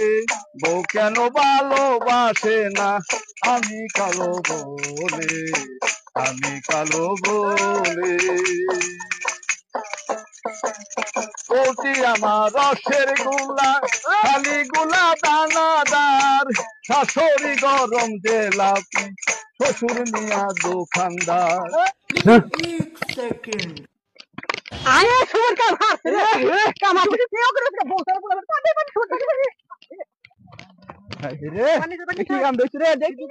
থাকে বউ কেন ভালোবাসে না আমি কালো বলে আমি কালো বলে বলছি আমার রসের গুলা খালি গুলা দানাদার শাশুড়ি গরম জেলাপি শ্বশুর মিয়া দোকানদার আরে সুর কামার রে কামার কেউ করে বলতে বলে রে কি কাম দিছ রে দেখি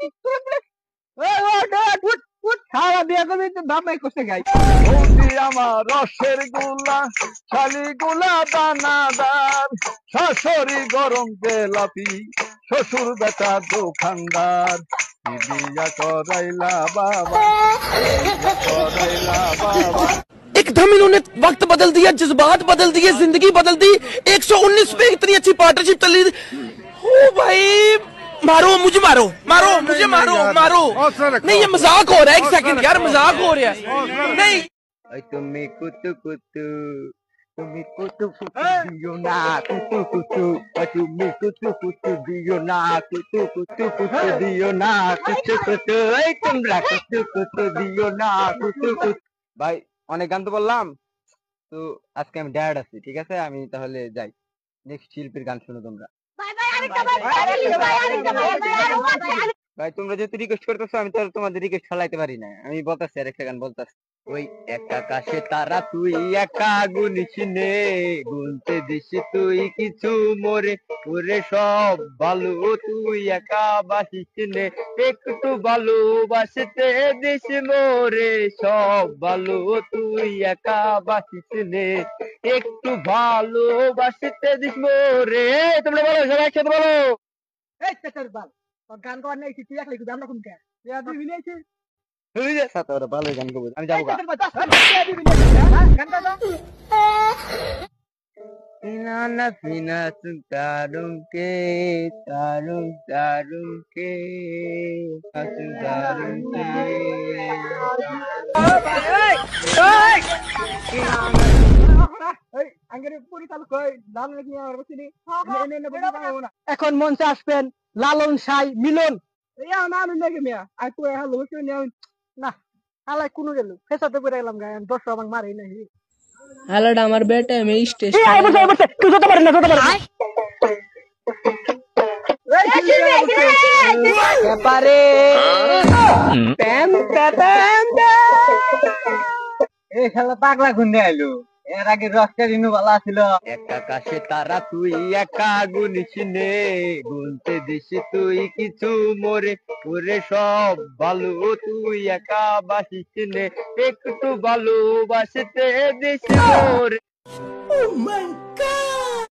খাওয়া দিয়া কবি তো ভাবনাই করতে গাই বলছি আমার রসের গুলা খালি গুলা দানাদার শাশুড়ি গরম জেলাপি শ্বশুর বেটা দোকানদার বিয়া করাইলা বাবা করাইলা বাবা एकदम इन्होंने वक्त बदल दिया, जज्बात बदल दिए, जिंदगी बदल दी। 119 पे इतनी अच्छी पार्टनरशिप चली। ओ भाई मारो मुझे, मारो मारो मुझे, मारो मारो। नहीं ये मजाक हो रहा है, एक सेकंड यार मजाक हो रहा है। नहीं तुम्हें कुतु कुतु तुम्हें कुतु कुतु दियो ना कुतु कुतु तुम्हें कुतु कुतु दियो ना कुतु कुतु कुतु दियो ना कुतु कुतु তোমরা কুতু কুতু দিও না কুতু কুতু। ভাই অনেক গান তো বললাম, তো আজকে আমি ডায়ার্ড আছি, ঠিক আছে আমি তাহলে যাই। নেক্সট শিল্পীর গান শুনো তোমরা। ভাই তোমরা যেহেতু রিকোয়েস্ট করতেছো আমি তো তোমাদের রিকোয়েস্ট ফেলাইতে পারি না, আমি বলতেছি আর একটা গান বলতেছি। ওই এক আকাশে তারা তুই একা গুনিস নে গুনতে দিস তুই কিছু মোরে ওরে সব ভালো তুই একা বাসিস নে একটু ভালোবাসতে দিস মোরে সব ভালো তুই একা বাসিস নে একটু ভালোবাসতে দিস মোরে। তোমরা বলো সবাই একসাথে বলো। এই তেতার বাল তোর গান গাওয়ার নাই তুই একলাই কবি আমরা কোন কে ইয়া দিবি নাইছে হই যা সাথে ওরা ভালো গান গাবো, আমি যাবো গা। গান গাও Finana fina tarum ke tarum tarum ke tarum ke এখন মঞ্চে আসবেন লালন সাই মিলন না আলাই কোন গেল ফেসাতে পড়ে গেলাম গায়ে দর্শক আমাকে মারে নাই হালাটা আমার বেটা আমি স্টেজ তুই যত পারেন না যত পারেন পারে এই খেলা পাগলা গুন্ডে আইলো এর আগে রক্তের ইনু ভালো ছিল। এক আকাশে তারা তুই একা গুনিস নে গুনতে দিস তুই কিছু মোরে ওরে সব ভালো তুই একা বাসিস নে একটু ভালোবাসতে দিস মোরে। Oh my god!